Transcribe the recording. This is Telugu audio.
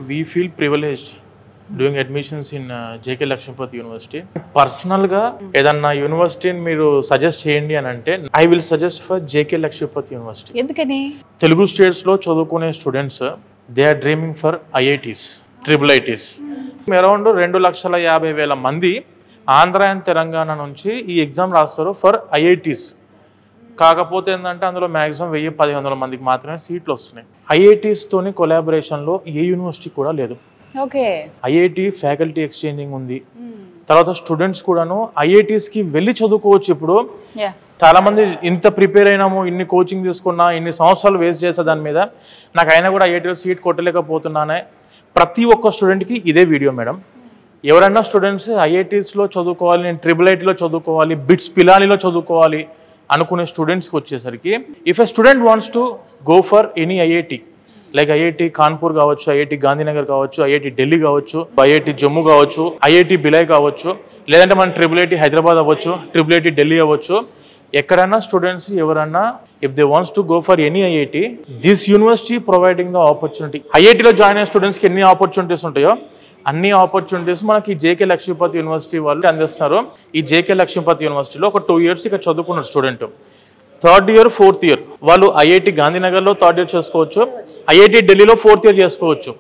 We feel privileged doing admissions in JK Lakshmipathy University. పర్సనల్గా ఏదన్నా యూనివర్సిటీని మీరు సజెస్ట్ చేయండి అని అంటే I will suggest for JK Lakshmipathy University. ఎందుకని? తెలుగు స్టేట్స్లో చదువుకునే students they are dreaming for IITs, IIITs. Around 2,50,000 మంది ఆంధ్ర అండ్ తెలంగాణ నుంచి ఈ ఎగ్జామ్ రాస్తారు ఫర్ IITs. కాకపోతే ఏంటంటే అందులో మ్యాక్సిమం 1,000-1,500 మందికి మాత్రమే సీట్లు వస్తున్నాయి. IITస్తోని కొలాబరేషన్లో ఏ యూనివర్సిటీ కూడా లేదు. ఓకే. IIT ఫ్యాకల్టీ ఎక్స్చేంజింగ్ ఉంది. తర్వాత స్టూడెంట్స్ కూడాను IITస్కి వెళ్ళి చదువుకోవచ్చు. ఇప్పుడు చాలా మంది ఇంత ప్రిపేర్ అయినాము, ఇన్ని కోచింగ్ తీసుకున్నా, ఇన్ని సంవత్సరాలు వేస్ట్ చేసే దాని మీద నాకు అయినా కూడా IITలో సీట్ కొట్టలేకపోతున్నానే. ప్రతి ఒక్క స్టూడెంట్కి ఇదే వీడియో మేడం. ఎవరైనా స్టూడెంట్స్ IITస్లో చదువుకోవాలి, నేను IIITలో చదువుకోవాలి, బిట్స్ పిలానీలో చదువుకోవాలి అనుకునే స్టూడెంట్స్కి వచ్చేసరికి if a student wants to go for any IIT like IIT Kanpur కావచ్చు, IIT గాంధీనగర్ కావచ్చు, IIT ఢిల్లీ కావచ్చు, IIT జమ్మూ కావచ్చు, IIT బిలాయ్ కావచ్చు, లేదంటే మన IIIT హైదరాబాద్ అవ్వచ్చు, IIIT ఢిల్లీ అవ్వచ్చు, ఎక్కడైనా స్టూడెంట్స్ ఎవరన్నా if they wants to go for any IIT this university providing the opportunity. IITలో జాయిన్ అయిన స్టూడెంట్స్కి ఎన్ని ఆపర్చునిటీస్ ఉంటాయో అన్ని ఆపర్చునిటీస్ మనకి JK Lakshmipathy University వాళ్ళు అందిస్తున్నారు. ఈ JK Lakshmipathy Universityలో ఒక 2 years ఇక్కడ చదువుకున్నారు student. 3rd year, 4th year వాళ్ళు IIT గాంధీనగర్లో 3rd year చేసుకోవచ్చు, IIT ఢిల్లీలో 4th year చేసుకోవచ్చు.